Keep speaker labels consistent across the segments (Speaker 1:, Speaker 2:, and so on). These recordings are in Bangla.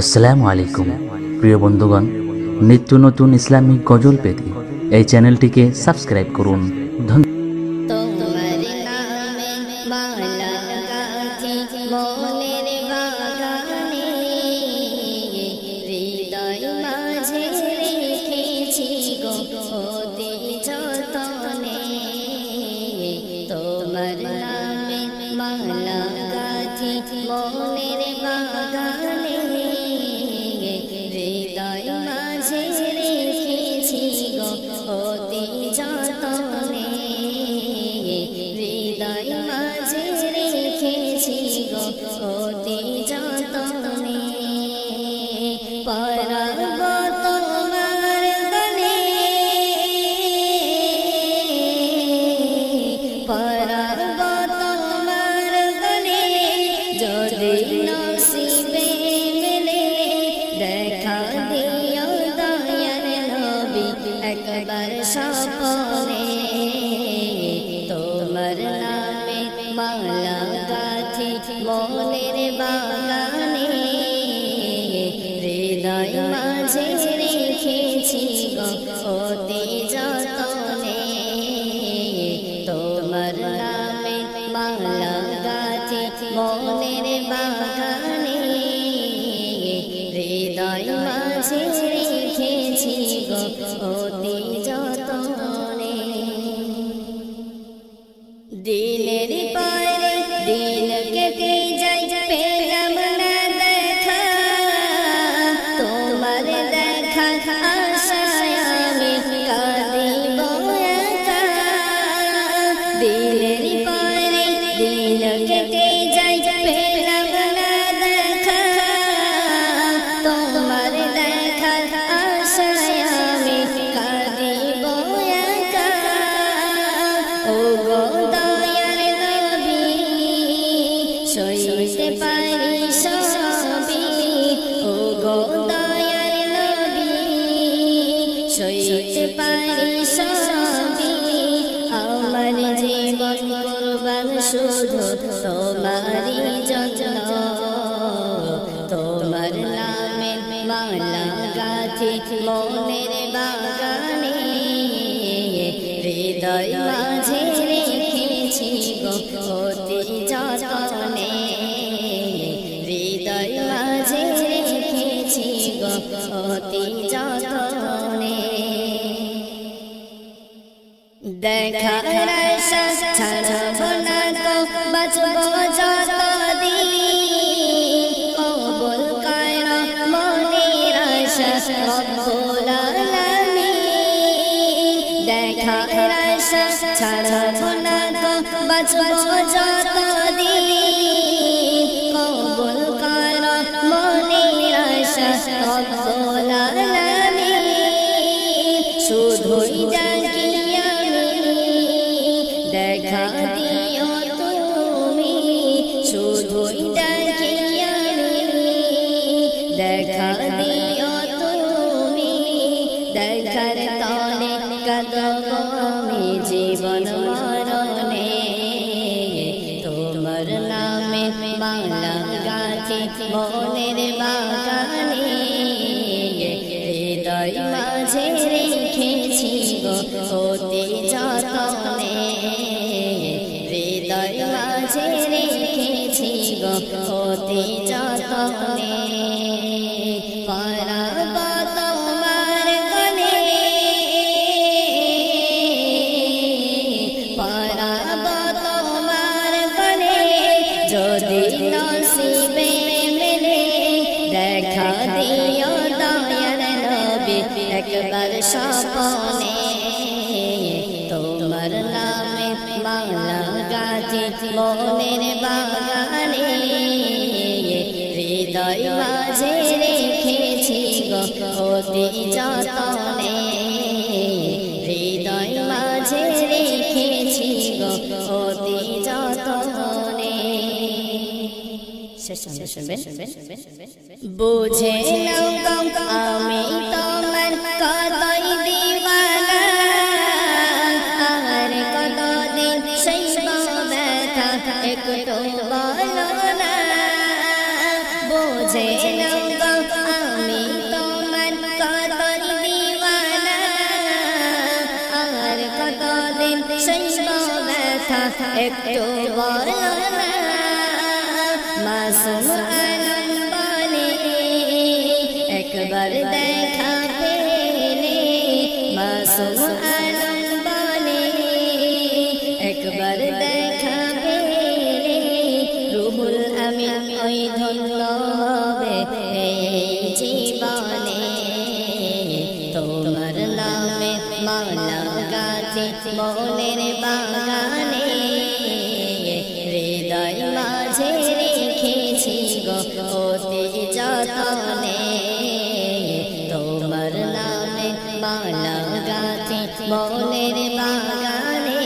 Speaker 1: আসসালামু আলাইকুম প্রিয় বন্ধুগণ, নিত্য নতুন ইসলামিক গজল পেতে এই চ্যানেলটিকে সাবস্ক্রাইব করুন।
Speaker 2: দিনের পরে দিন কেটে যায়, পেলাম না দেখা তোমার দেখা, আশায় আমি কাঁদিব একা। দিনের পরে দিন কেটে যায়, পেলাম না দেখা তোমার দেখা, আশায় আমি কাঁদিব একা। ও গো সইতে পারি সবই, ও গো দয়ার নবী, সইতে পারি সবই। আমার জীবন কুরবান শুধু তোমারই জন্য, তোমার নামে মালা গাঁথি মনের বাগানে, হৃদয় মাঝে রেখেছি গো অতি যতনে, হৃদয় মাঝে রেখেছি গো অতি যতনে। দেখার আশা ছাড়ব না গো, বাঁচব যতদিন, কবুল কর মনের আশা রব্বুল আলামিন। দেখার আশা ছাড়ব না গো, বাঁচব যতদিন, কবুল কর মনের আশা রব্বুল আলামিন। শুধুই ডাকি আমি, দেখা দিও তুমি, শুধুই ডাকি আমি, দেখা দিও তুমি। দেখার তলে কাঁদব আমি জীবন মরণে, তোমার নামে মালা গাঁথি মনের বাগানে, হৃদয় মাঝে রেখেছি গো অতি যতনে, হৃদয় মাঝে রেখেছি গো অতি যতনে। পরাব তোমার গলে, পরাব তোমার গলে, যদি নসিবে মেলে, দেখা দিও দয়ার নবী একবার স্বপ্নে। তোমার নামে মালা গাঁথি মনের বাগানে, হৃদয় মাঝে রেখেছি গো অতি যতনে, হৃদয় মাঝে রেখেছি গো অতি যতনে। বুঝে নাও গো আমি তোমার কতই দিওয়ানা, আর কতদিন সইব ব্যথা একটু বলো না। বুঝে নাও গো একটু বলো না মাসুম আলম বলে একবার দেখা পেলে মাসুম আলম বলে একবার দেখা পেলে রুহুল আমিন ওই ধন্য হবে এই জীবনে তোমার নামে মালা গাছি মনের বাগানে হৃদয় মাঝে রেখেছি গো অতি যতনে তোমার নামে মালা গাছি মনের বাগানে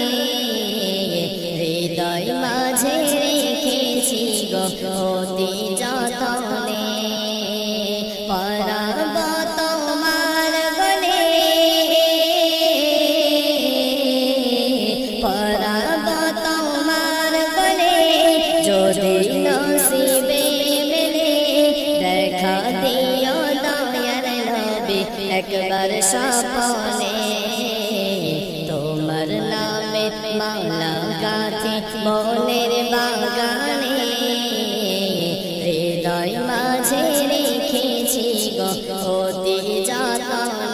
Speaker 2: হৃদয় মাঝে রেখেছি গো অতি যতনে পরাব তোমার বলে পরাব তোমার বলে যদি নসিবে মেলে দেখা দিও দয়ার নবী একবার স্বপ্নে তোমার নামে মালা গাছি মনের বাগানে হৃদয় মাঝে রেখেছি গো অতি যতনে